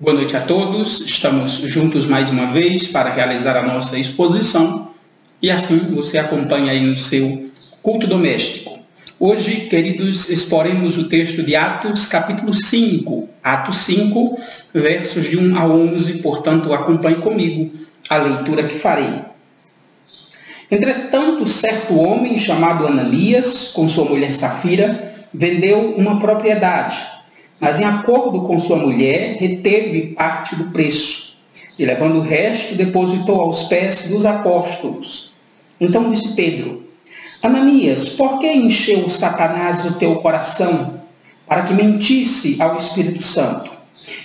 Boa noite a todos, estamos juntos mais uma vez para realizar a nossa exposição e assim você acompanha aí no seu culto doméstico. Hoje, queridos, exporemos o texto de Atos, capítulo 5, Atos 5, versos de 1 a 11, portanto acompanhe comigo a leitura que farei. Entretanto, certo homem chamado Ananias, com sua mulher Safira, vendeu uma propriedade, mas em acordo com sua mulher, reteve parte do preço, e levando o resto, depositou aos pés dos apóstolos. Então disse Pedro: Ananias, por que encheu Satanás o teu coração, para que mentisse ao Espírito Santo,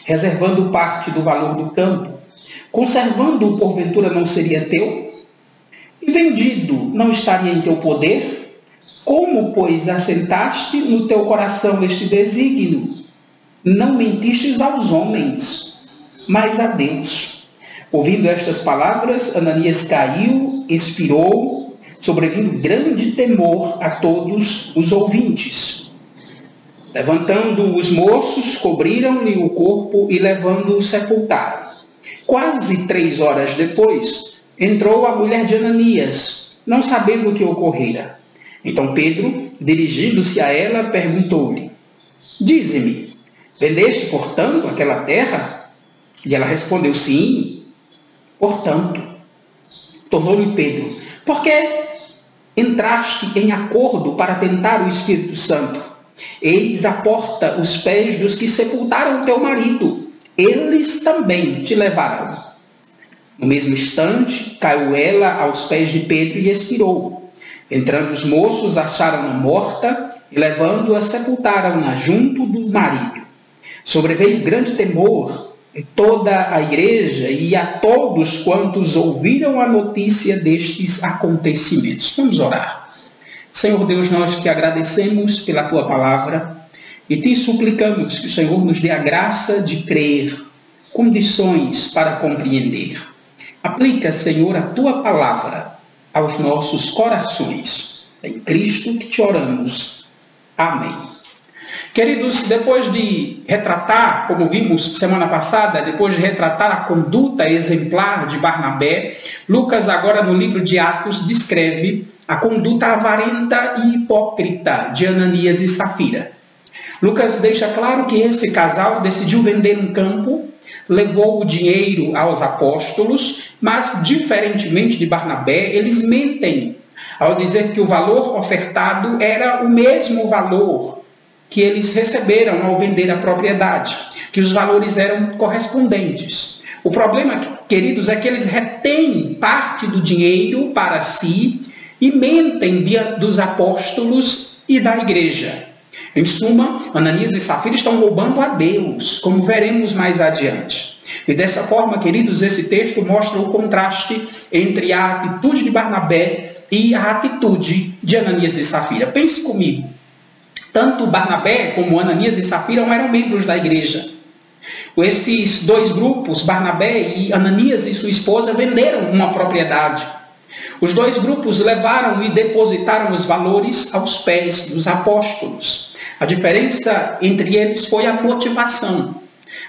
reservando parte do valor do campo? Conservando-o, porventura, não seria teu? E vendido, não estaria em teu poder? Como, pois, assentaste no teu coração este desígnio? Não mentistes aos homens, mas a Deus. Ouvindo estas palavras, Ananias caiu, expirou, sobrevindo grande temor a todos os ouvintes. Levantando os moços, cobriram-lhe o corpo e levando-o sepultaram. Quase 3 horas depois, entrou a mulher de Ananias, não sabendo o que ocorrera. Então Pedro, dirigindo-se a ela, perguntou-lhe: Dize-me, vendeste, portanto, aquela terra? E ela respondeu: Sim, portanto. Tornou-lhe Pedro: Por que entraste em acordo para tentar o Espírito Santo? Eis a porta os pés dos que sepultaram teu marido. Eles também te levarão. No mesmo instante, caiu ela aos pés de Pedro e expirou. Entrando os moços, acharam-na morta e, levando-a, sepultaram-na junto do marido. Sobreveio grande temor em toda a igreja e a todos quantos ouviram a notícia destes acontecimentos. Vamos orar. Senhor Deus, nós te agradecemos pela tua palavra e te suplicamos que o Senhor nos dê a graça de crer, condições para compreender. Aplica, Senhor, a tua palavra aos nossos corações. É em Cristo que te oramos. Amém. Queridos, depois de retratar, como vimos semana passada, depois de retratar a conduta exemplar de Barnabé, Lucas agora no livro de Atos descreve a conduta avarenta e hipócrita de Ananias e Safira. Lucas deixa claro que esse casal decidiu vender um campo, levou o dinheiro aos apóstolos, mas diferentemente de Barnabé, eles mentem ao dizer que o valor ofertado era o mesmo valor que eles receberam ao vender a propriedade, que os valores eram correspondentes. O problema, queridos, é que eles retêm parte do dinheiro para si e mentem diante dos apóstolos e da igreja. Em suma, Ananias e Safira estão roubando a Deus, como veremos mais adiante. E dessa forma, queridos, esse texto mostra o contraste entre a atitude de Barnabé e a atitude de Ananias e Safira. Pense comigo. Tanto Barnabé como Ananias e Safira eram membros da igreja. Esses dois grupos, Barnabé e Ananias e sua esposa, venderam uma propriedade. Os dois grupos levaram e depositaram os valores aos pés dos apóstolos. A diferença entre eles foi a motivação.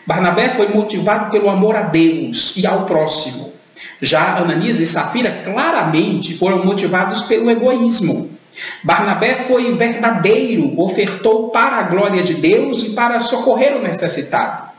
Barnabé foi motivado pelo amor a Deus e ao próximo. Já Ananias e Safira claramente foram motivados pelo egoísmo. Barnabé foi verdadeiro, ofertou para a glória de Deus e para socorrer o necessitado.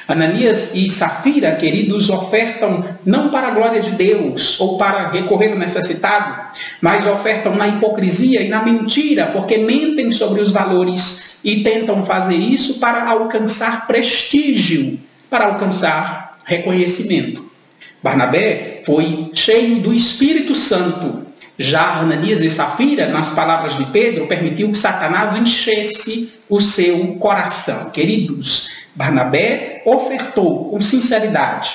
Ananias e Safira, queridos, ofertam não para a glória de Deus ou para recorrer ao necessitado, mas ofertam na hipocrisia e na mentira, porque mentem sobre os valores e tentam fazer isso para alcançar prestígio, para alcançar reconhecimento. Barnabé foi cheio do Espírito Santo. Já Ananias e Safira, nas palavras de Pedro, permitiu que Satanás enchesse o seu coração. Queridos, Barnabé ofertou com sinceridade,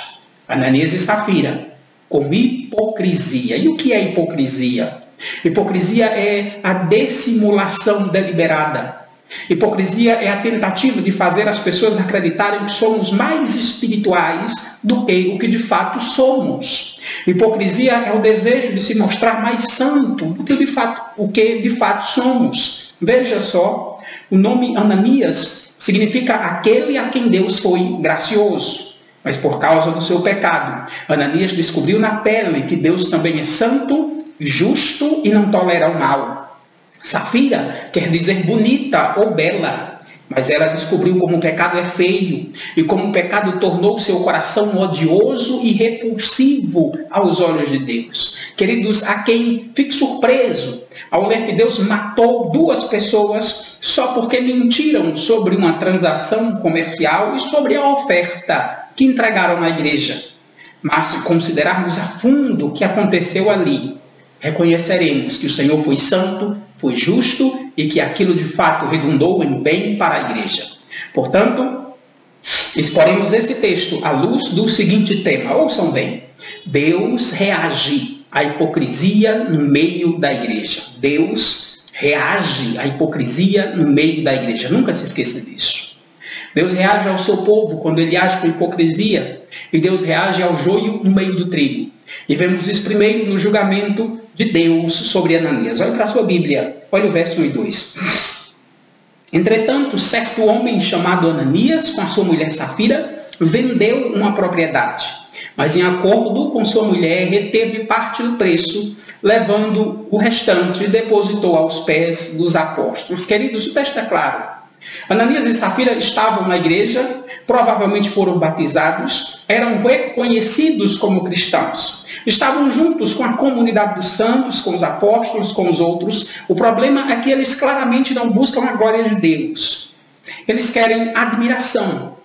Ananias e Safira com hipocrisia. E o que é hipocrisia? Hipocrisia é a dissimulação deliberada. Hipocrisia é a tentativa de fazer as pessoas acreditarem que somos mais espirituais do que o que de fato somos. Hipocrisia é o desejo de se mostrar mais santo do que o que de fato somos. Veja só, o nome Ananias significa aquele a quem Deus foi gracioso. mas por causa do seu pecado. Ananias descobriu na pele que Deus também é santo, justo e não tolera o mal. Safira quer dizer bonita ou bela, mas ela descobriu como o pecado é feio e como o pecado tornou seu coração odioso e repulsivo aos olhos de Deus. Queridos, há quem fique surpreso ao ver que Deus matou 2 pessoas só porque mentiram sobre uma transação comercial e sobre a oferta que entregaram na igreja. Mas se considerarmos a fundo o que aconteceu ali, reconheceremos que o Senhor foi santo, foi justo e que aquilo de fato redundou em bem para a igreja. Portanto, exporemos esse texto à luz do seguinte tema. Ouçam bem. Deus reage à hipocrisia no meio da igreja. Deus reage à hipocrisia no meio da igreja. Nunca se esqueça disso. Deus reage ao seu povo quando ele age com hipocrisia. E Deus reage ao joio no meio do trigo. E vemos isso primeiro no julgamento de Deus sobre Ananias. Olha para a sua Bíblia. Olha o verso 1 e 2. Entretanto, certo homem chamado Ananias, com a sua mulher Safira, vendeu uma propriedade. Mas em acordo com sua mulher, reteve parte do preço, levando o restante e depositou aos pés dos apóstolos. Queridos, o texto é claro. Ananias e Safira estavam na igreja, provavelmente foram batizados, eram reconhecidos como cristãos. Estavam juntos com a comunidade dos santos, com os apóstolos, com os outros. O problema é que eles claramente não buscam a glória de Deus. Eles querem admiração,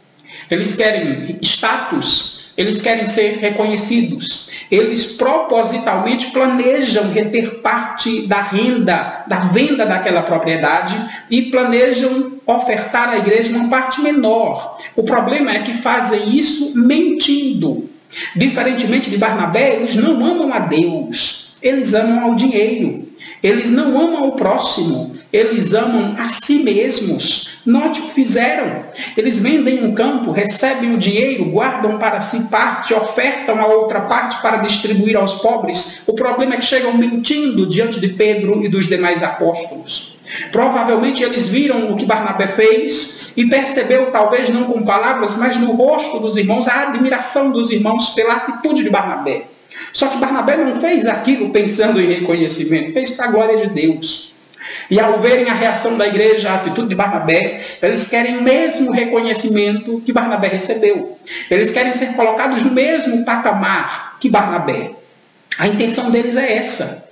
eles querem status, eles querem ser reconhecidos. Eles propositalmente planejam reter parte da renda, da venda daquela propriedade e planejam ofertar à igreja uma parte menor. O problema é que fazem isso mentindo. Diferentemente de Barnabé, eles não amam a Deus, eles amam ao dinheiro. Eles não amam o próximo, eles amam a si mesmos. Note o que fizeram. Eles vendem um campo, recebem o dinheiro, guardam para si parte, ofertam a outra parte para distribuir aos pobres. O problema é que chegam mentindo diante de Pedro e dos demais apóstolos. Provavelmente eles viram o que Barnabé fez e percebeu, talvez não com palavras, mas no rosto dos irmãos, a admiração dos irmãos pela atitude de Barnabé. Só que Barnabé não fez aquilo pensando em reconhecimento, fez para a glória de Deus. E ao verem a reação da igreja, a atitude de Barnabé, eles querem o mesmo reconhecimento que Barnabé recebeu. Eles querem ser colocados no mesmo patamar que Barnabé. A intenção deles é essa.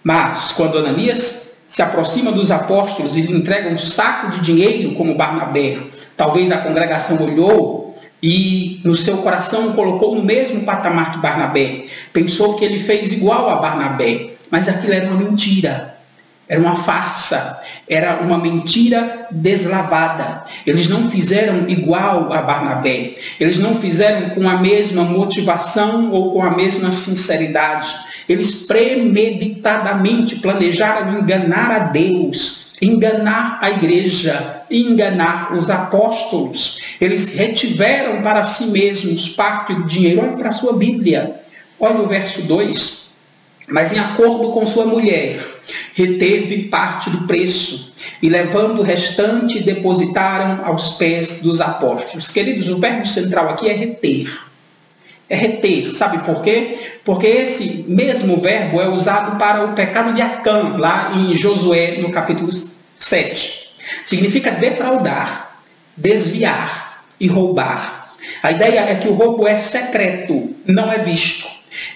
Mas, quando Ananias se aproxima dos apóstolos e lhe entrega um saco de dinheiro, como Barnabé, talvez a congregação olhou e no seu coração colocou no mesmo patamar que Barnabé. Pensou que ele fez igual a Barnabé, mas aquilo era uma mentira, era uma farsa, era uma mentira deslavada. Eles não fizeram igual a Barnabé, eles não fizeram com a mesma motivação ou com a mesma sinceridade. Eles premeditadamente planejaram enganar a Deus, enganar a igreja, enganar os apóstolos. Eles retiveram para si mesmos parte do dinheiro. Olha para a sua Bíblia, olha o verso 2. Mas em acordo com sua mulher, reteve parte do preço, e levando o restante, depositaram aos pés dos apóstolos. Queridos, o verbo central aqui é reter. É reter, sabe por quê? Porque esse mesmo verbo é usado para o pecado de Acã, lá em Josué, no capítulo 7. Significa defraudar, desviar e roubar. A ideia é que o roubo é secreto, não é visto.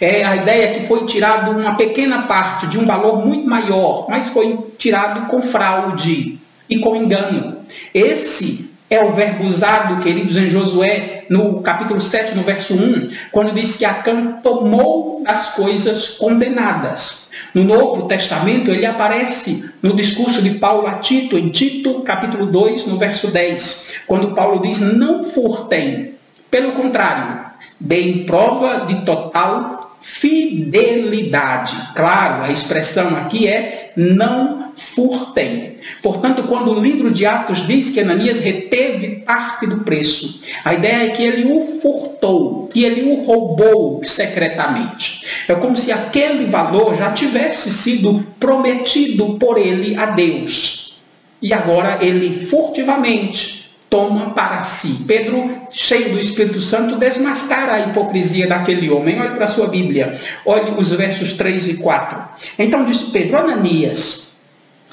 É a ideia que foi tirado uma pequena parte de um valor muito maior, mas foi tirado com fraude e com engano. Esse é o verbo usado, queridos, em Josué, no capítulo 7, no verso 1, quando diz que Acã tomou as coisas condenadas. No Novo Testamento, ele aparece no discurso de Paulo a Tito, em Tito, capítulo 2, no verso 10, quando Paulo diz: não furtem, pelo contrário, deem prova de total fidelidade. Claro, a expressão aqui é não furtem. Portanto, quando o livro de Atos diz que Ananias reteve parte do preço, a ideia é que ele o furtou, que ele o roubou secretamente. É como se aquele valor já tivesse sido prometido por ele a Deus. E agora ele furtivamente toma para si. Pedro, cheio do Espírito Santo, desmascara a hipocrisia daquele homem. Olhe para a sua Bíblia, olhe os versos 3 e 4. Então disse Pedro: Ananias,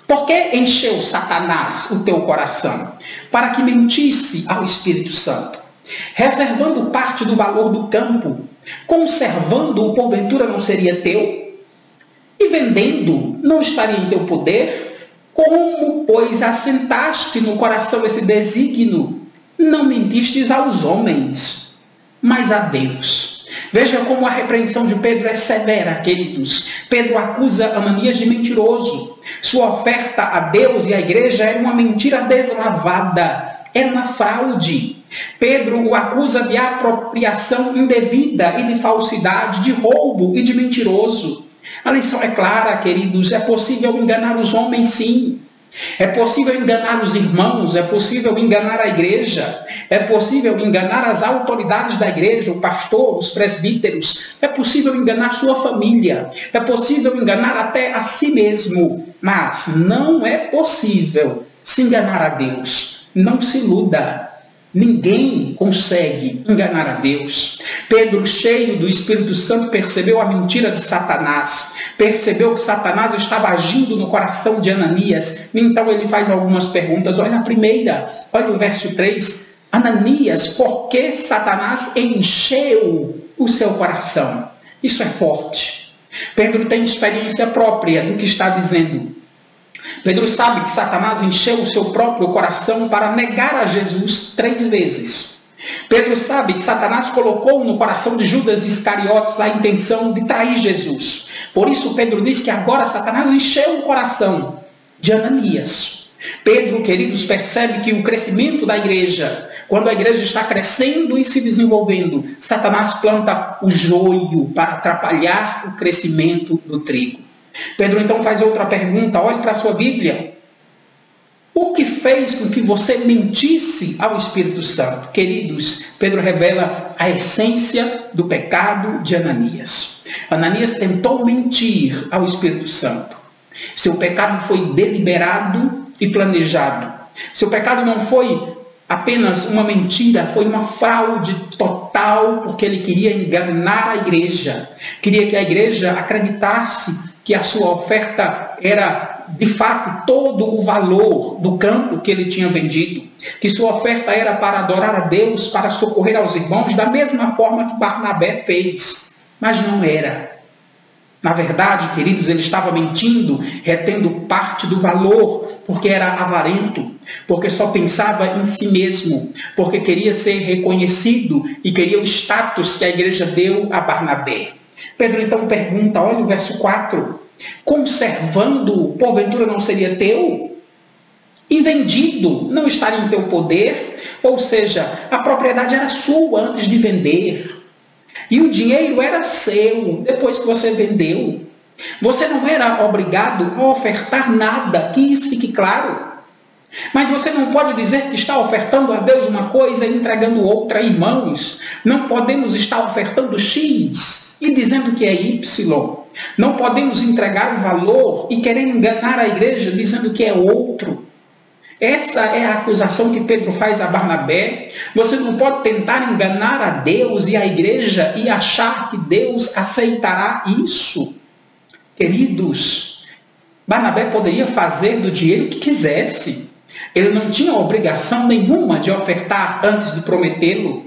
por que encheu Satanás o teu coração, para que mentisse ao Espírito Santo, reservando parte do valor do campo, conservando-o, porventura não seria teu? E vendendo, não estaria em teu poder? Como, pois, assentaste no coração esse desígnio? Não mentistes aos homens, mas a Deus. Veja como a repreensão de Pedro é severa, queridos. Pedro acusa Ananias de mentiroso. Sua oferta a Deus e à igreja era uma mentira deslavada, era uma fraude. Pedro o acusa de apropriação indevida e de falsidade, de roubo e de mentiroso. A lição é clara, queridos, é possível enganar os homens, sim. É possível enganar os irmãos, é possível enganar a igreja, é possível enganar as autoridades da igreja, o pastor, os presbíteros, é possível enganar sua família, é possível enganar até a si mesmo, mas não é possível se enganar a Deus. Não se iluda. Ninguém consegue enganar a Deus. Pedro, cheio do Espírito Santo, percebeu a mentira de Satanás. Percebeu que Satanás estava agindo no coração de Ananias. Então ele faz algumas perguntas. Olha a primeira, olha o verso 3. Ananias, por que Satanás encheu o seu coração? Isso é forte. Pedro tem experiência própria do que está dizendo. Pedro sabe que Satanás encheu o seu próprio coração para negar a Jesus 3 vezes. Pedro sabe que Satanás colocou no coração de Judas Iscariotes a intenção de trair Jesus. Por isso Pedro diz que agora Satanás encheu o coração de Ananias. Pedro, queridos, percebe que o crescimento da igreja, quando a igreja está crescendo e se desenvolvendo, Satanás planta o joio para atrapalhar o crescimento do trigo. Pedro então faz outra pergunta, olhe para a sua Bíblia. O que fez com que você mentisse ao Espírito Santo? Queridos, Pedro revela a essência do pecado de Ananias. Ananias tentou mentir ao Espírito Santo. Seu pecado foi deliberado e planejado. Seu pecado não foi apenas uma mentira, foi uma fraude total, porque ele queria enganar a igreja. Queria que a igreja acreditasse que a sua oferta era, de fato, todo o valor do campo que ele tinha vendido, que sua oferta era para adorar a Deus, para socorrer aos irmãos, da mesma forma que Barnabé fez, mas não era. Na verdade, queridos, ele estava mentindo, retendo parte do valor, porque era avarento, porque só pensava em si mesmo, porque queria ser reconhecido e queria o status que a igreja deu a Barnabé. Pedro então pergunta, olha o verso 4, conservando, porventura não seria teu? E vendido, não estaria em teu poder? Ou seja, a propriedade era sua antes de vender. E o dinheiro era seu depois que você vendeu. Você não era obrigado a ofertar nada, que isso fique claro. Mas você não pode dizer que está ofertando a Deus uma coisa e entregando outra, irmãos. Não podemos estar ofertando X e dizendo que é Y. Não podemos entregar um valor e querer enganar a igreja dizendo que é outro. Essa é a acusação que Pedro faz a Barnabé. Você não pode tentar enganar a Deus e a igreja e achar que Deus aceitará isso. Queridos, Barnabé poderia fazer do dinheiro o que quisesse. Ele não tinha obrigação nenhuma de ofertar antes de prometê-lo.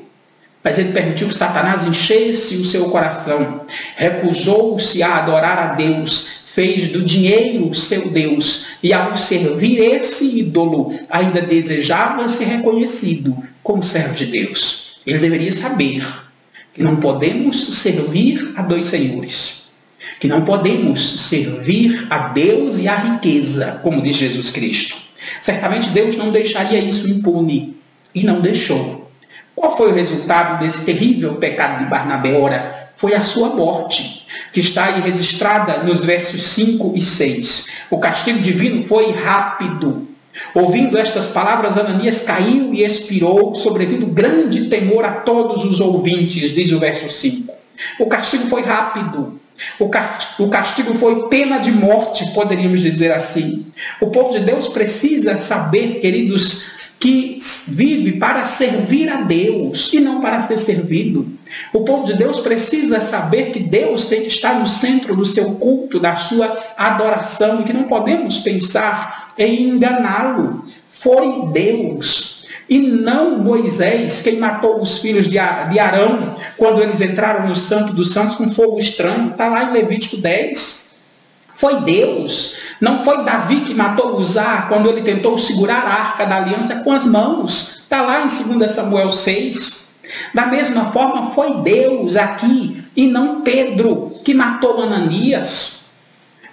Mas ele permitiu que Satanás enchesse o seu coração. Recusou-se a adorar a Deus. Fez do dinheiro seu Deus, e ao servir esse ídolo, ainda desejava ser reconhecido como servo de Deus. Ele deveria saber que não podemos servir a dois senhores, que não podemos servir a Deus e a riqueza, como diz Jesus Cristo. Certamente Deus não deixaria isso impune, e não deixou. Qual foi o resultado desse terrível pecado de Barnabé? Ora, foi a sua morte, que está aí registrada nos versos 5 e 6. O castigo divino foi rápido. Ouvindo estas palavras, Ananias caiu e expirou, sobrevindo grande temor a todos os ouvintes, diz o verso 5. O castigo foi rápido. O castigo foi pena de morte, poderíamos dizer assim. O povo de Deus precisa saber, queridos, que vive para servir a Deus e não para ser servido. O povo de Deus precisa saber que Deus tem que estar no centro do seu culto, da sua adoração, e que não podemos pensar em enganá-lo. Foi Deus e não Moisés quem matou os filhos de Arão quando eles entraram no Santo dos Santos com fogo estranho. Está lá em Levítico 10. Foi Deus. Não foi Davi que matou Uzá quando ele tentou segurar a arca da aliança com as mãos. Está lá em 2 Samuel 6. Da mesma forma, foi Deus aqui e não Pedro que matou Ananias.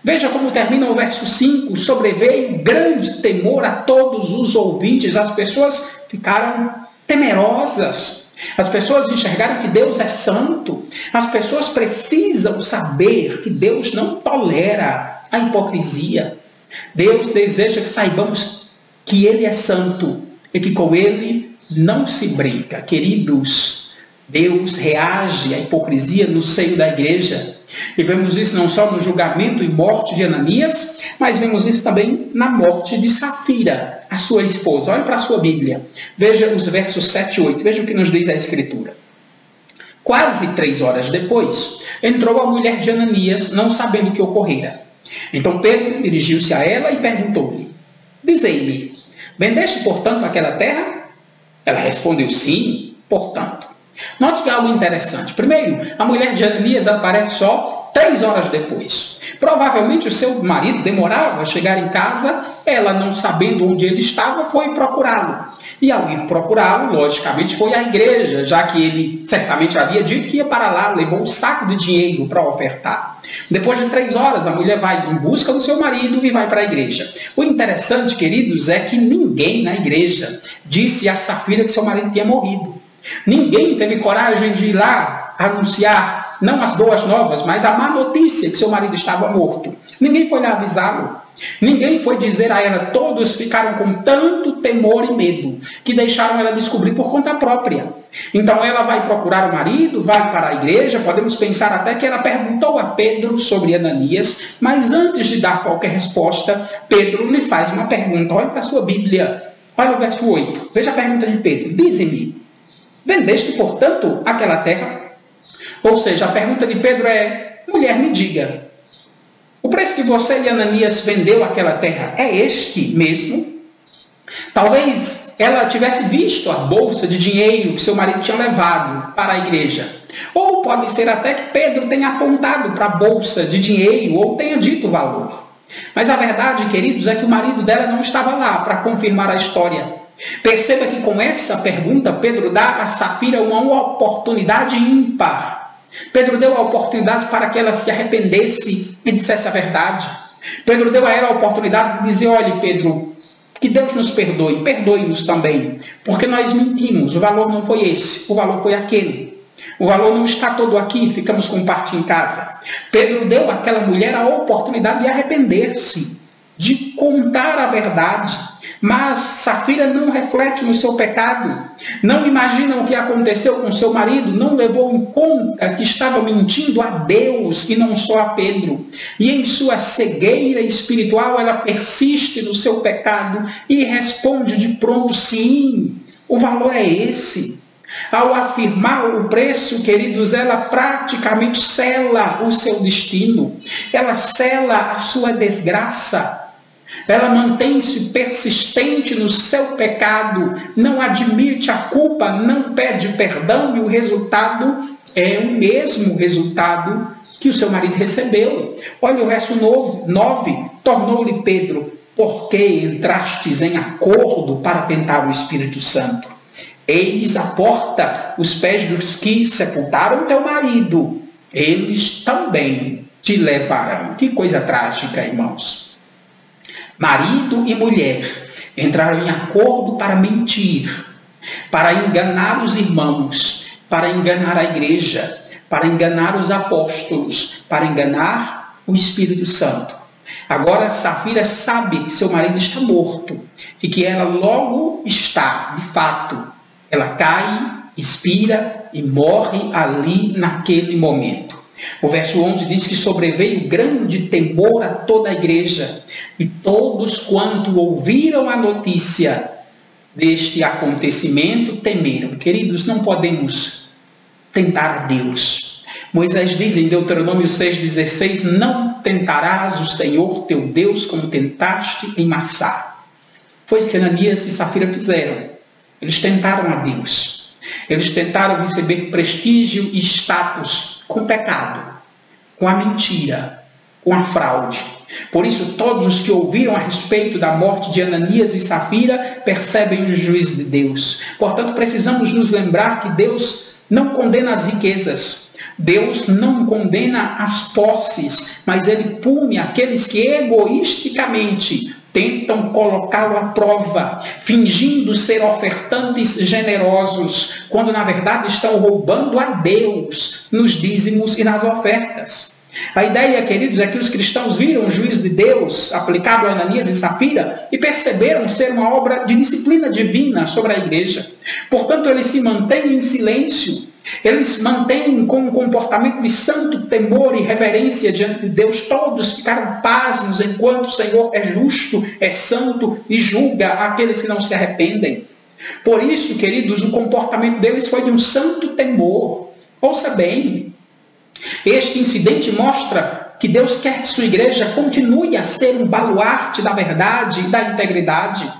Veja como termina o verso 5. Sobreveio grande temor a todos os ouvintes. As pessoas ficaram temerosas. As pessoas enxergaram que Deus é santo. As pessoas precisam saber que Deus não tolera a hipocrisia. Deus deseja que saibamos que Ele é santo e que com Ele não se brinca. Queridos, Deus reage à hipocrisia no seio da igreja. E vemos isso não só no julgamento e morte de Ananias, mas vemos isso também na morte de Safira, a sua esposa. Olhe para a sua Bíblia. Veja os versos 7 e 8. Veja o que nos diz a Escritura. Quase 3 horas depois, entrou a mulher de Ananias, não sabendo o que ocorrera. Então Pedro dirigiu-se a ela e perguntou-lhe: Dizei-me, vendeste, portanto, aquela terra? Ela respondeu: Sim, portanto. Note que é algo interessante. Primeiro, a mulher de Ananias aparece só 3 horas depois. Provavelmente o seu marido demorava a chegar em casa, ela, não sabendo onde ele estava, foi procurá-lo. E ao ir procurá-lo, logicamente, foi à igreja, já que ele certamente havia dito que ia para lá, levou um saco de dinheiro para ofertar. Depois de 3 horas, a mulher vai em busca do seu marido e vai para a igreja. O interessante, queridos, é que ninguém na igreja disse a Safira que seu marido tinha morrido. Ninguém teve coragem de ir lá anunciar, não as boas novas, mas a má notícia que seu marido estava morto. Ninguém foi lá avisá-lo. Ninguém foi dizer a ela. Todos ficaram com tanto temor e medo que deixaram ela descobrir por conta própria. Então ela vai procurar o marido, vai para a igreja. Podemos pensar até que ela perguntou a Pedro sobre Ananias, mas antes de dar qualquer resposta, Pedro lhe faz uma pergunta. Olha para a sua Bíblia, olha o verso 8. Veja a pergunta de Pedro. Dize-me, vendeste, portanto, aquela terra? Ou seja, a pergunta de Pedro é: mulher, me diga, o preço que você e Ananias vendeu aquela terra é este mesmo? Talvez ela tivesse visto a bolsa de dinheiro que seu marido tinha levado para a igreja. Ou pode ser até que Pedro tenha apontado para a bolsa de dinheiro ou tenha dito o valor. Mas a verdade, queridos, é que o marido dela não estava lá para confirmar a história. Perceba que com essa pergunta, Pedro dá a Safira uma oportunidade ímpar. Pedro deu a oportunidade para que ela se arrependesse e dissesse a verdade. Pedro deu a ela a oportunidade de dizer: olhe, Pedro, que Deus nos perdoe, perdoe-nos também, porque nós mentimos, o valor não foi esse, o valor foi aquele. O valor não está todo aqui, ficamos com parte em casa. Pedro deu àquela mulher a oportunidade de arrepender-se, de contar a verdade. Mas Safira não reflete no seu pecado, não imagina o que aconteceu com seu marido, não levou em conta que estava mentindo a Deus e não só a Pedro. E em sua cegueira espiritual ela persiste no seu pecado e responde de pronto: sim, o valor é esse. Ao afirmar o preço, queridos, ela praticamente sela o seu destino, ela sela a sua desgraça. Ela mantém-se persistente no seu pecado, não admite a culpa, não pede perdão, e o resultado é o mesmo resultado que o seu marido recebeu. Olha o verso 9. Tornou-lhe Pedro: por que entrastes em acordo para tentar o Espírito Santo? Eis a porta, os pés dos que sepultaram teu marido, eles também te levarão. Que coisa trágica, irmãos. Marido e mulher entraram em acordo para mentir, para enganar os irmãos, para enganar a igreja, para enganar os apóstolos, para enganar o Espírito Santo. Agora Safira sabe que seu marido está morto e que ela logo está, de fato. Ela cai, expira e morre ali naquele momento. O verso 11 diz que sobreveio grande temor a toda a igreja, e todos quanto ouviram a notícia deste acontecimento temeram. Queridos, não podemos tentar a Deus. Moisés diz em Deuteronômio 6,16: não tentarás o Senhor teu Deus como tentaste em Massá. Foi isso que Ananias e Safira fizeram. Eles tentaram a Deus. Eles tentaram receber prestígio e status com pecado, com a mentira, com a fraude. Por isso, todos os que ouviram a respeito da morte de Ananias e Safira percebem o juízo de Deus. Portanto, precisamos nos lembrar que Deus não condena as riquezas. Deus não condena as posses, mas Ele pune aqueles que egoisticamente tentam colocá-lo à prova, fingindo ser ofertantes generosos, quando na verdade estão roubando a Deus nos dízimos e nas ofertas. A ideia, queridos, é que os cristãos viram o juízo de Deus aplicado a Ananias e Safira e perceberam ser uma obra de disciplina divina sobre a igreja. Portanto, eles se mantêm em silêncio. Eles mantêm com um comportamento de santo temor e reverência diante de Deus. Todos ficaram pasmos enquanto o Senhor é justo, é santo e julga aqueles que não se arrependem. Por isso, queridos, o comportamento deles foi de um santo temor. Ouça bem, este incidente mostra que Deus quer que sua igreja continue a ser um baluarte da verdade e da integridade.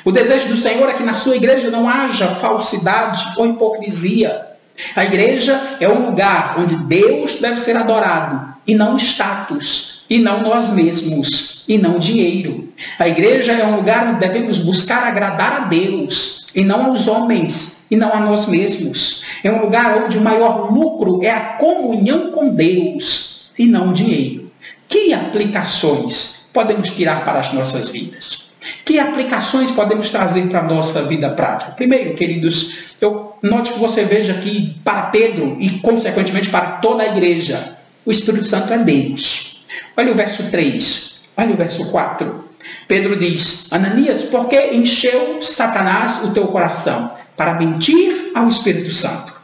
O desejo do Senhor é que na sua igreja não haja falsidade ou hipocrisia. A igreja é um lugar onde Deus deve ser adorado, e não status, e não nós mesmos, e não dinheiro. A igreja é um lugar onde devemos buscar agradar a Deus, e não aos homens, e não a nós mesmos. É um lugar onde o maior lucro é a comunhão com Deus, e não o dinheiro. Que aplicações podemos tirar para as nossas vidas? Que aplicações podemos trazer para a nossa vida prática? Primeiro, queridos, eu note que você veja que para Pedro e, consequentemente, para toda a igreja, o Espírito Santo é Deus. Olha o verso 3, olha o verso 4. Pedro diz: Ananias, por que encheu Satanás o teu coração? Para mentir ao Espírito Santo.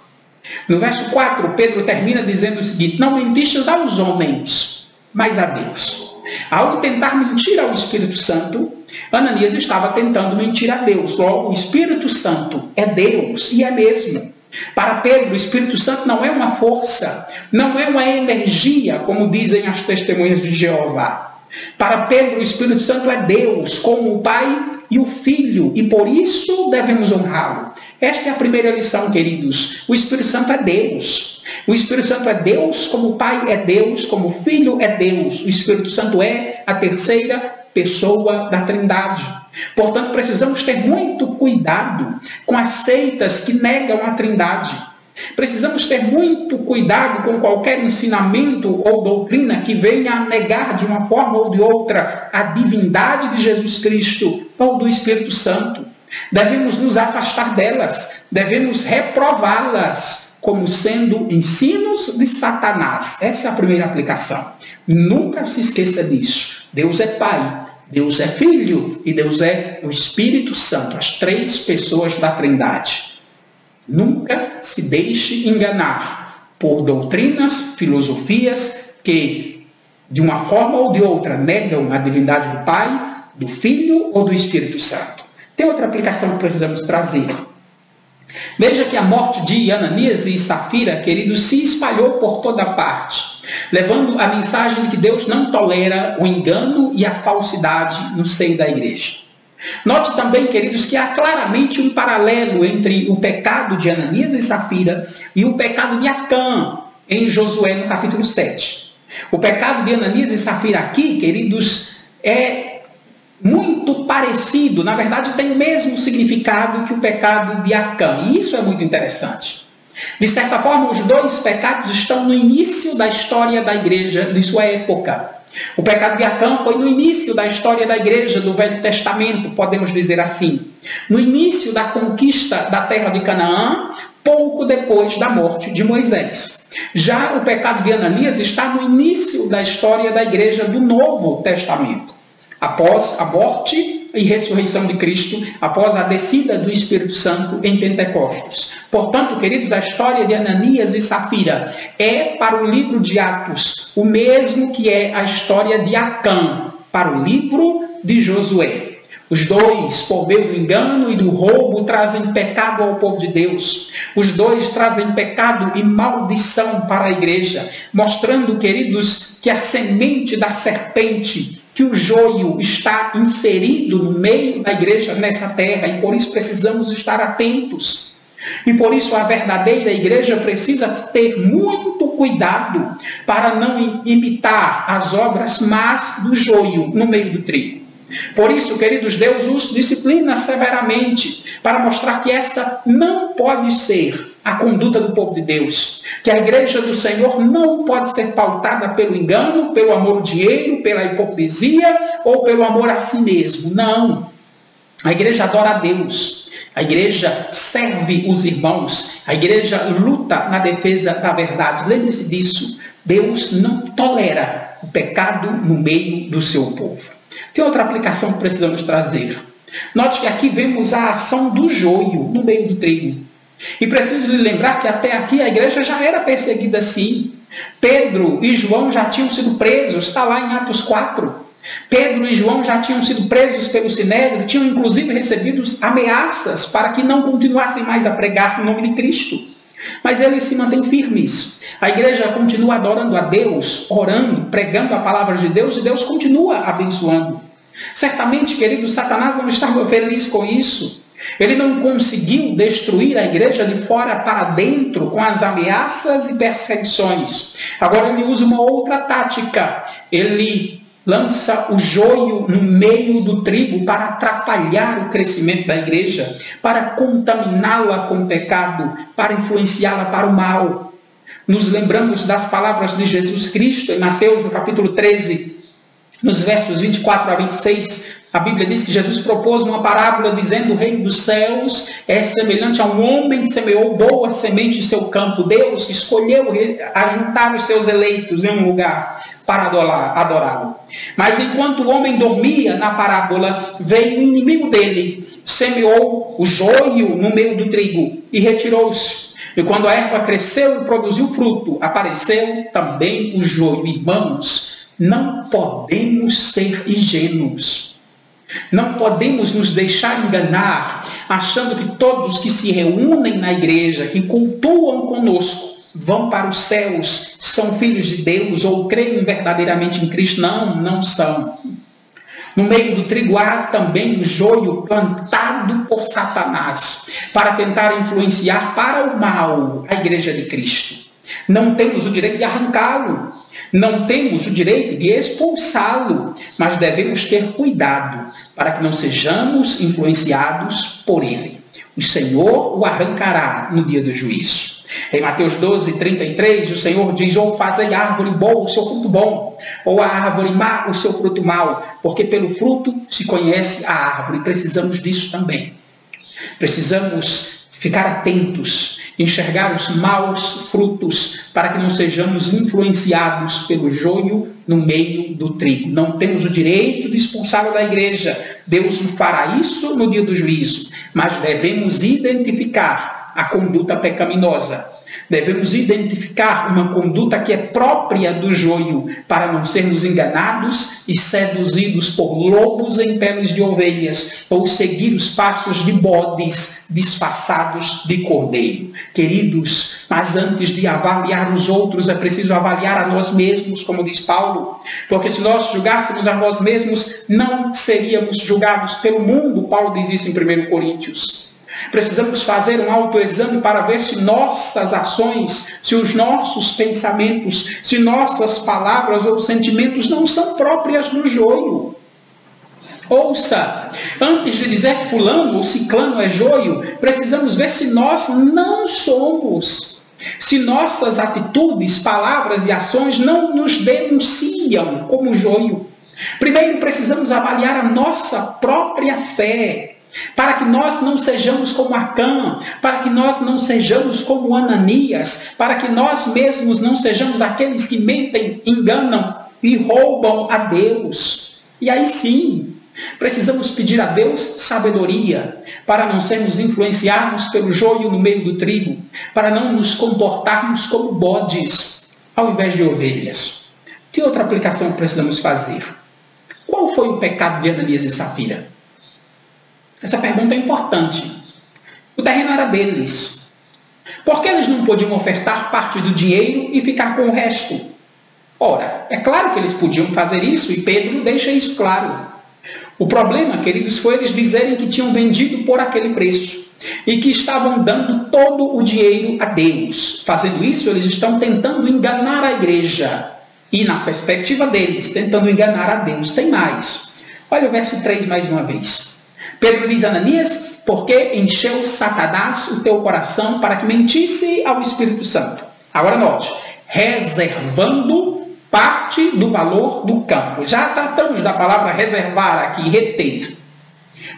No verso 4, Pedro termina dizendo o seguinte: não mentistes aos homens, mas a Deus. Ao tentar mentir ao Espírito Santo, Ananias estava tentando mentir a Deus. Logo, o Espírito Santo é Deus, e é mesmo. Para Pedro, o Espírito Santo não é uma força, não é uma energia, como dizem as testemunhas de Jeová. Para Pedro, o Espírito Santo é Deus, como o Pai e o Filho, e por isso devemos honrá-lo. Esta é a primeira lição, queridos. O Espírito Santo é Deus. O Espírito Santo é Deus, como o Pai é Deus, como o Filho é Deus. O Espírito Santo é a terceira pessoa da Trindade. Portanto, precisamos ter muito cuidado com as seitas que negam a Trindade. Precisamos ter muito cuidado com qualquer ensinamento ou doutrina que venha a negar de uma forma ou de outra a divindade de Jesus Cristo ou do Espírito Santo. Devemos nos afastar delas, devemos reprová-las como sendo ensinos de Satanás. Essa é a primeira aplicação. Nunca se esqueça disso. Deus é Pai, Deus é Filho e Deus é o Espírito Santo, as três pessoas da Trindade. Nunca se deixe enganar por doutrinas, filosofias que, de uma forma ou de outra, negam a divindade do Pai, do Filho ou do Espírito Santo. Tem outra aplicação que precisamos trazer. Veja que a morte de Ananias e Safira, queridos, se espalhou por toda parte, levando a mensagem de que Deus não tolera o engano e a falsidade no seio da igreja. Note também, queridos, que há claramente um paralelo entre o pecado de Ananias e Safira e o pecado de Acã, em Josué, no capítulo 7. O pecado de Ananias e Safira aqui, queridos, é muito parecido, na verdade tem o mesmo significado que o pecado de Acã, e isso é muito interessante. De certa forma, os dois pecados estão no início da história da igreja de sua época. O pecado de Acã foi no início da história da igreja do Velho Testamento, podemos dizer assim. No início da conquista da terra de Canaã, pouco depois da morte de Moisés. Já o pecado de Ananias está no início da história da igreja do Novo Testamento. Após a morte e ressurreição de Cristo após a descida do Espírito Santo em Pentecostes. Portanto, queridos, a história de Ananias e Safira é para o livro de Atos o mesmo que é a história de Acã para o livro de Josué. Os dois, por meio do engano e do roubo, trazem pecado ao povo de Deus. Os dois trazem pecado e maldição para a igreja, mostrando, queridos, que a semente da serpente, que o joio está inserido no meio da igreja nessa terra, e por isso precisamos estar atentos. E por isso a verdadeira igreja precisa ter muito cuidado para não imitar as obras más do joio no meio do trigo. Por isso, queridos, Deus os disciplina severamente para mostrar que essa não pode ser a conduta do povo de Deus. Que a igreja do Senhor não pode ser pautada pelo engano, pelo amor ao dinheiro, pela hipocrisia ou pelo amor a si mesmo. Não. A igreja adora a Deus. A igreja serve os irmãos. A igreja luta na defesa da verdade. Lembre-se disso. Deus não tolera o pecado no meio do seu povo. Tem outra aplicação que precisamos trazer. Note que aqui vemos a ação do joio no meio do trigo. E preciso lhe lembrar que até aqui a igreja já era perseguida assim. Pedro e João já tinham sido presos, está lá em Atos 4. Pedro e João já tinham sido presos pelo Sinédrio, tinham inclusive recebido ameaças para que não continuassem mais a pregar o nome de Cristo. Mas eles se mantêm firmes. A igreja continua adorando a Deus, orando, pregando a palavra de Deus, e Deus continua abençoando. Certamente, querido, Satanás não estava feliz com isso. Ele não conseguiu destruir a igreja de fora para dentro com as ameaças e perseguições. Agora ele usa uma outra tática. Ele lança o joio no meio do trigo para atrapalhar o crescimento da igreja, para contaminá-la com o pecado, para influenciá-la para o mal. Nos lembramos das palavras de Jesus Cristo em Mateus, no capítulo 13, nos versos 24 a 26, a Bíblia diz que Jesus propôs uma parábola dizendo: o reino dos céus é semelhante a um homem que semeou boa semente em seu campo. Deus escolheu ajuntar os seus eleitos em um lugar para adorá-lo. Mas enquanto o homem dormia, na parábola, veio o inimigo dele, semeou o joio no meio do trigo e retirou-se. E quando a erva cresceu e produziu fruto, apareceu também o joio. Irmãos, não podemos ser ingênuos. Não podemos nos deixar enganar, achando que todos que se reúnem na igreja, que cultuam conosco, vão para os céus, são filhos de Deus ou creem verdadeiramente em Cristo. Não, não são. No meio do trigo há também o joio plantado por Satanás para tentar influenciar para o mal a igreja de Cristo. Não temos o direito de arrancá-lo, não temos o direito de expulsá-lo, mas devemos ter cuidado para que não sejamos influenciados por ele. O Senhor o arrancará no dia do juízo. Em Mateus 12, 33, o Senhor diz: ou fazei a árvore boa o seu fruto bom, ou a árvore má o seu fruto mau, porque pelo fruto se conhece a árvore. Precisamos disso também. Precisamos ficar atentos, enxergar os maus frutos, para que não sejamos influenciados pelo joio no meio do trigo. Não temos o direito de expulsá-lo da igreja. Deus fará isso no dia do juízo, mas devemos identificar a conduta pecaminosa. Devemos identificar uma conduta que é própria do joio, para não sermos enganados e seduzidos por lobos em peles de ovelhas, ou seguir os passos de bodes disfarçados de cordeiro. Queridos, mas antes de avaliar os outros, é preciso avaliar a nós mesmos, como diz Paulo, porque se nós julgássemos a nós mesmos, não seríamos julgados pelo mundo. Paulo diz isso em 1 Coríntios. Precisamos fazer um autoexame para ver se nossas ações, se os nossos pensamentos, se nossas palavras ou sentimentos não são próprias do joio. Ouça, antes de dizer que fulano ou ciclano é joio, precisamos ver se nós não somos. Se nossas atitudes, palavras e ações não nos denunciam como joio. Primeiro precisamos avaliar a nossa própria fé, para que nós não sejamos como Acã, para que nós não sejamos como Ananias, para que nós mesmos não sejamos aqueles que mentem, enganam e roubam a Deus. E aí sim, Precisamos pedir a Deus sabedoria para não sermos influenciados pelo joio no meio do trigo, para não nos comportarmos como bodes, ao invés de ovelhas. Que outra aplicação precisamos fazer? Qual foi o pecado de Ananias e Safira? Essa pergunta é importante. O terreno era deles. Por que eles não podiam ofertar parte do dinheiro e ficar com o resto? Ora, é claro que eles podiam fazer isso e Pedro deixa isso claro. O problema, queridos, foi eles dizerem que tinham vendido por aquele preço e que estavam dando todo o dinheiro a Deus. Fazendo isso, eles estão tentando enganar a igreja. E na perspectiva deles, tentando enganar a Deus. Tem mais. Olha o verso 3 mais uma vez. Pedro diz a Ananias, porque encheu Satanás o teu coração para que mentisse ao Espírito Santo. Agora note, reservando parte do valor do campo. Já tratamos da palavra reservar aqui, reter.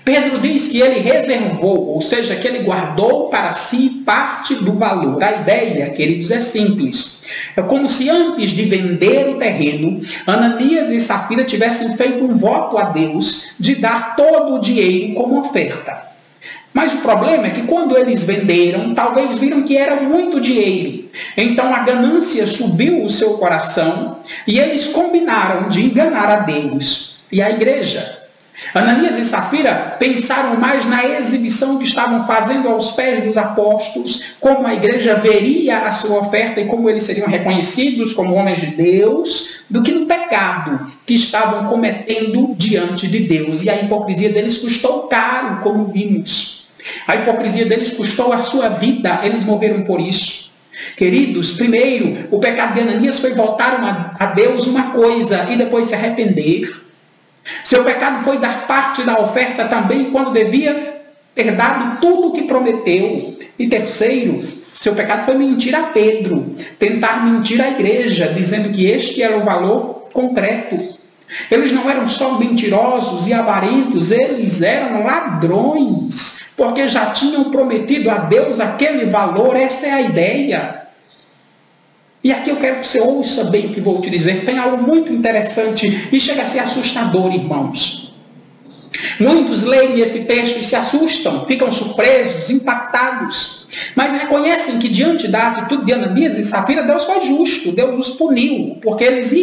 Pedro diz que ele reservou, ou seja, que ele guardou para si parte do valor. A ideia, queridos, é simples. É como se antes de vender o terreno, Ananias e Safira tivessem feito um voto a Deus de dar todo o dinheiro como oferta. Mas o problema é que quando eles venderam, talvez viram que era muito dinheiro. Então a ganância subiu o seu coração e eles combinaram de enganar a Deus e a igreja. Ananias e Safira pensaram mais na exibição que estavam fazendo aos pés dos apóstolos, como a igreja veria a sua oferta e como eles seriam reconhecidos como homens de Deus, do que no pecado que estavam cometendo diante de Deus. E a hipocrisia deles custou caro, como vimos. A hipocrisia deles custou a sua vida, eles morreram por isso. Queridos, primeiro, o pecado de Ananias foi voltar a Deus uma coisa e depois se arrepender. Seu pecado foi dar parte da oferta também quando devia ter dado tudo o que prometeu. E terceiro, seu pecado foi mentir a Pedro, tentar mentir à igreja, dizendo que este era o valor concreto. Eles não eram só mentirosos e avarentos, eles eram ladrões, porque já tinham prometido a Deus aquele valor. Essa é a ideia. E aqui eu quero que você ouça bem o que vou te dizer. Tem algo muito interessante e chega a ser assustador, irmãos. Muitos leem esse texto e se assustam, ficam surpresos, impactados, mas reconhecem que diante da atitude de Ananias e Safira, Deus foi justo, Deus os puniu, porque eles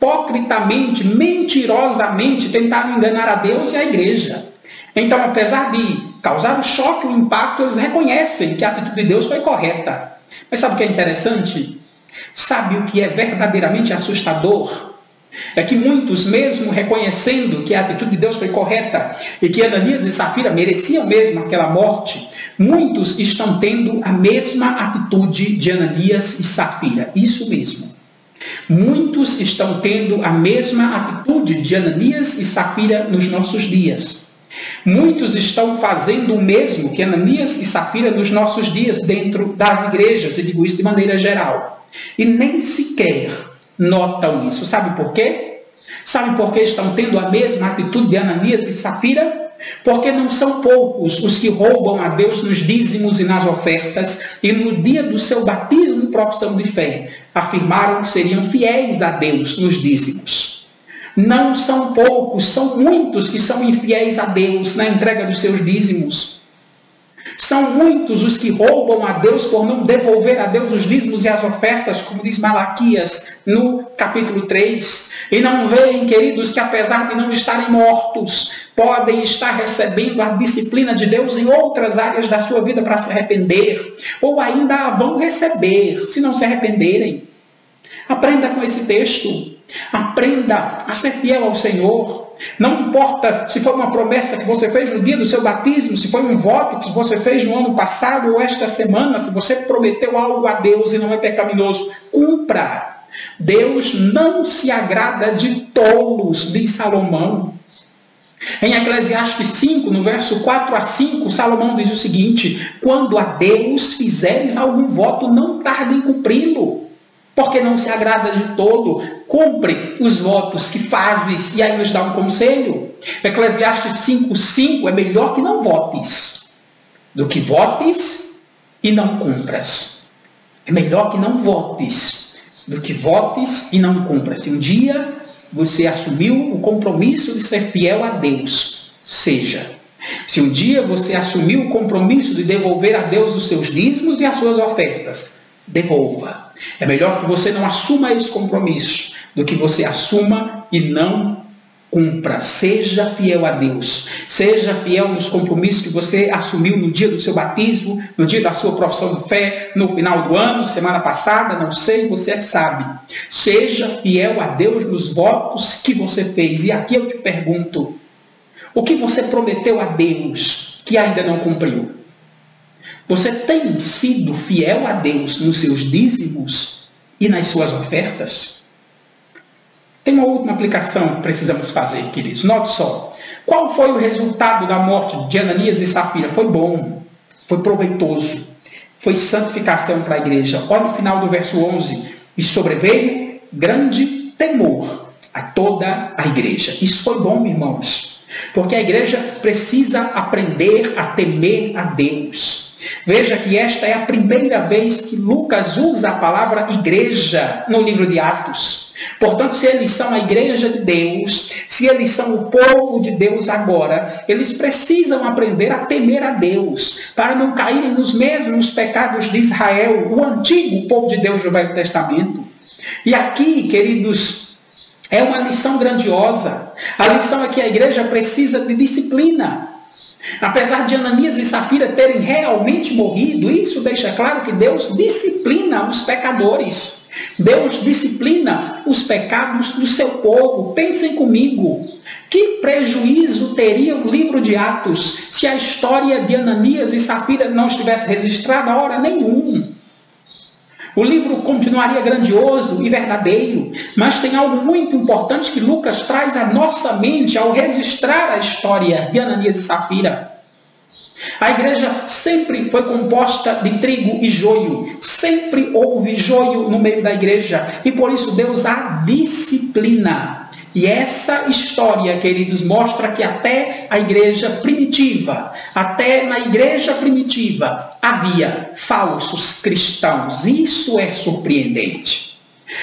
hipocritamente, mentirosamente tentaram enganar a Deus e a igreja. Então, apesar de causar o choque, o impacto, eles reconhecem que a atitude de Deus foi correta. Mas sabe o que é interessante? Sabe o que é verdadeiramente assustador? É que muitos, mesmo reconhecendo que a atitude de Deus foi correta e que Ananias e Safira mereciam mesmo aquela morte, muitos estão tendo a mesma atitude de Ananias e Safira. Isso mesmo. Muitos estão tendo a mesma atitude de Ananias e Safira nos nossos dias. Muitos estão fazendo o mesmo que Ananias e Safira nos nossos dias dentro das igrejas, e digo isso de maneira geral. E nem sequer notam isso. Sabe por quê? Sabe por que estão tendo a mesma atitude de Ananias e Safira? Porque não são poucos os que roubam a Deus nos dízimos e nas ofertas, e no dia do seu batismo e profissão de fé, afirmaram que seriam fiéis a Deus nos dízimos. Não são poucos, são muitos que são infiéis a Deus na entrega dos seus dízimos. São muitos os que roubam a Deus por não devolver a Deus os dízimos e as ofertas, como diz Malaquias no capítulo 3. E não veem, queridos, que apesar de não estarem mortos, podem estar recebendo a disciplina de Deus em outras áreas da sua vida para se arrepender, ou ainda a vão receber, se não se arrependerem. Aprenda com esse texto. Aprenda a ser fiel ao Senhor. Não importa se foi uma promessa que você fez no dia do seu batismo, se foi um voto que você fez no ano passado ou esta semana, se você prometeu algo a Deus e não é pecaminoso, cumpra. Deus não se agrada de tolos, diz Salomão. Em Eclesiastes 5, no verso 4 a 5, Salomão diz o seguinte: quando a Deus fizeres algum voto, não tarde em cumpri-lo, porque não se agrada de tolo. Cumpre os votos que fazes. E aí nos dá um conselho. Eclesiastes 5:5 é melhor que não votes do que votes e não cumpras. É melhor que não votes do que votes e não cumpras. Se um dia você assumiu o compromisso de ser fiel a Deus, seja. Se um dia você assumiu o compromisso de devolver a Deus os seus dízimos e as suas ofertas, devolva. É melhor que você não assuma esse compromisso do que você assuma e não cumpra. Seja fiel a Deus. Seja fiel nos compromissos que você assumiu no dia do seu batismo, no dia da sua profissão de fé, no final do ano, semana passada, não sei, você é que sabe. Seja fiel a Deus nos votos que você fez. E aqui eu te pergunto, o que você prometeu a Deus que ainda não cumpriu? Você tem sido fiel a Deus nos seus dízimos e nas suas ofertas? Tem uma última aplicação que precisamos fazer, queridos. Note só. Qual foi o resultado da morte de Ananias e Safira? Foi bom, foi proveitoso, foi santificação para a igreja. Olha no final do verso 11. E sobreveio grande temor a toda a igreja. Isso foi bom, irmãos, porque a igreja precisa aprender a temer a Deus. Veja que esta é a primeira vez que Lucas usa a palavra igreja no livro de Atos. Portanto, se eles são a igreja de Deus, se eles são o povo de Deus agora, eles precisam aprender a temer a Deus, para não caírem nos mesmos pecados de Israel, o antigo povo de Deus do Velho Testamento. E aqui, queridos, é uma lição grandiosa. A lição é que a igreja precisa de disciplina. Apesar de Ananias e Safira terem realmente morrido, isso deixa claro que Deus disciplina os pecadores. Deus disciplina os pecados do seu povo. Pensem comigo, que prejuízo teria o livro de Atos se a história de Ananias e Safira não estivesse registrada? Hora nenhum. O livro continuaria grandioso e verdadeiro, mas tem algo muito importante que Lucas traz à nossa mente ao registrar a história de Ananias e Safira. A igreja sempre foi composta de trigo e joio. Sempre houve joio no meio da igreja. E por isso Deus a disciplina. E essa história, queridos, mostra que até a igreja primitiva, até na igreja primitiva, havia falsos cristãos. Isso é surpreendente.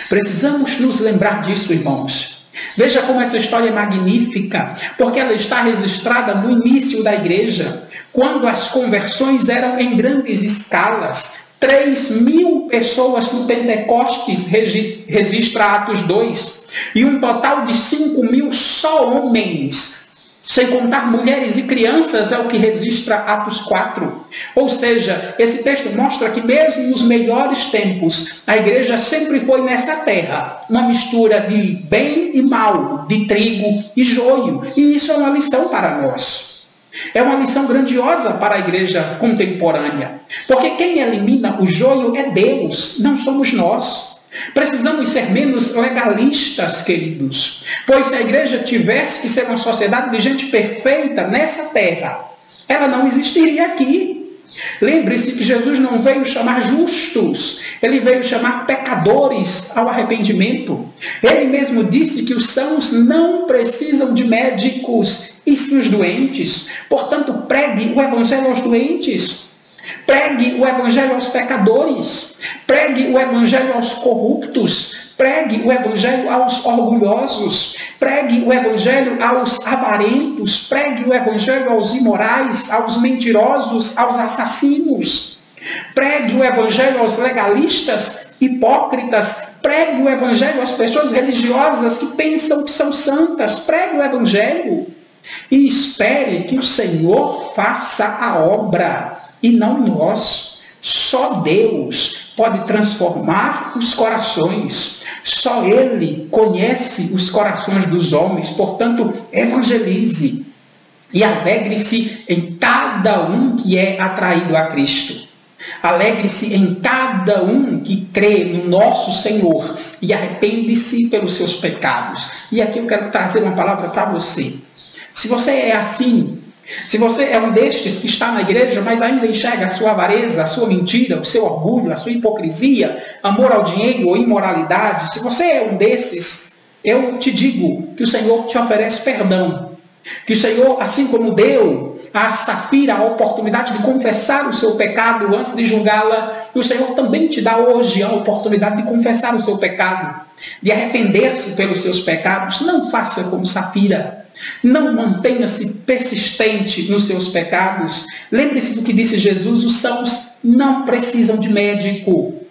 Precisamos nos lembrar disso, irmãos. Veja como essa história é magnífica, porque ela está registrada no início da igreja, quando as conversões eram em grandes escalas. 3.000 pessoas no Pentecostes, registra Atos 2, e um total de 5.000 só homens, sem contar mulheres e crianças, é o que registra Atos 4. Ou seja, esse texto mostra que mesmo nos melhores tempos, a igreja sempre foi nessa terra, uma mistura de bem e mal, de trigo e joio, e isso é uma lição para nós. É uma lição grandiosa para a igreja contemporânea, porque quem elimina o joio é Deus, não somos nós. Precisamos ser menos legalistas, queridos, pois se a igreja tivesse que ser uma sociedade de gente perfeita nessa terra, ela não existiria aqui. Lembre-se que Jesus não veio chamar justos, ele veio chamar pecadores ao arrependimento. Ele mesmo disse que os sãos não precisam de médicos, e sim os doentes. Portanto, pregue o evangelho aos doentes, pregue o evangelho aos pecadores, pregue o evangelho aos corruptos, pregue o evangelho aos orgulhosos, pregue o evangelho aos avarentos, pregue o evangelho aos imorais, aos mentirosos, aos assassinos, pregue o evangelho aos legalistas, hipócritas, pregue o evangelho às pessoas religiosas que pensam que são santas, pregue o evangelho e espere que o Senhor faça a obra e não nós. Só Deus pode transformar os corações. Só Ele conhece os corações dos homens. Portanto, evangelize e alegre-se em cada um que é atraído a Cristo. Alegre-se em cada um que crê no nosso Senhor e arrepende-se pelos seus pecados. E aqui eu quero trazer uma palavra para você. Se você é assim, se você é um destes que está na igreja, mas ainda enxerga a sua avareza, a sua mentira, o seu orgulho, a sua hipocrisia, amor ao dinheiro ou imoralidade, se você é um desses, eu te digo que o Senhor te oferece perdão. Que o Senhor, assim como deu a Safira a oportunidade de confessar o seu pecado antes de julgá-la, E o Senhor também te dá hoje a oportunidade de confessar o seu pecado, de arrepender-se pelos seus pecados. Não faça como Safira. Não mantenha-se persistente nos seus pecados. Lembre-se do que disse Jesus: os sãos não precisam de médico.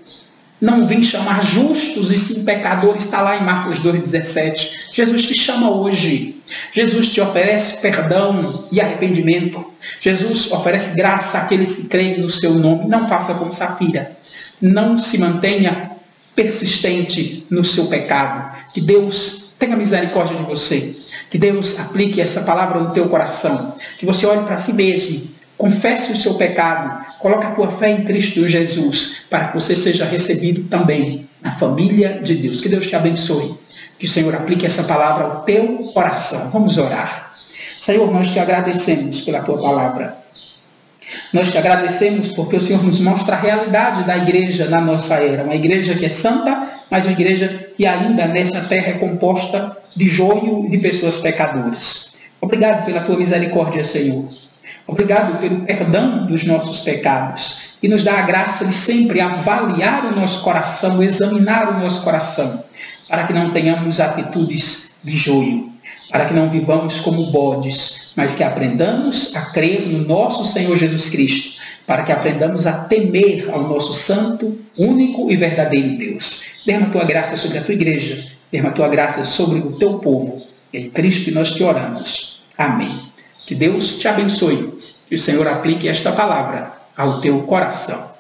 Não vim chamar justos e sim pecadores, está lá em Marcos 2,17. Jesus te chama hoje. Jesus te oferece perdão e arrependimento. Jesus oferece graça àqueles que creem no seu nome. Não faça como Safira. Não se mantenha persistente no seu pecado. Que Deus tenha misericórdia de você. Que Deus aplique essa palavra no teu coração. Que você olhe para si mesmo. Confesse o seu pecado, coloque a tua fé em Cristo Jesus, para que você seja recebido também na família de Deus. Que Deus te abençoe, que o Senhor aplique essa palavra ao teu coração. Vamos orar. Senhor, nós te agradecemos pela tua palavra. Nós te agradecemos porque o Senhor nos mostra a realidade da igreja na nossa era. Uma igreja que é santa, mas uma igreja que ainda nessa terra é composta de joio e de pessoas pecadoras. Obrigado pela tua misericórdia, Senhor. Obrigado pelo perdão dos nossos pecados e nos dá a graça de sempre avaliar o nosso coração, examinar o nosso coração, para que não tenhamos atitudes de joio, para que não vivamos como bodes, mas que aprendamos a crer no nosso Senhor Jesus Cristo, para que aprendamos a temer ao nosso santo, único e verdadeiro Deus. Derrama a tua graça sobre a tua igreja, derrama a tua graça sobre o teu povo. É em Cristo que nós te oramos. Amém. Que Deus te abençoe, que o Senhor aplique esta palavra ao teu coração.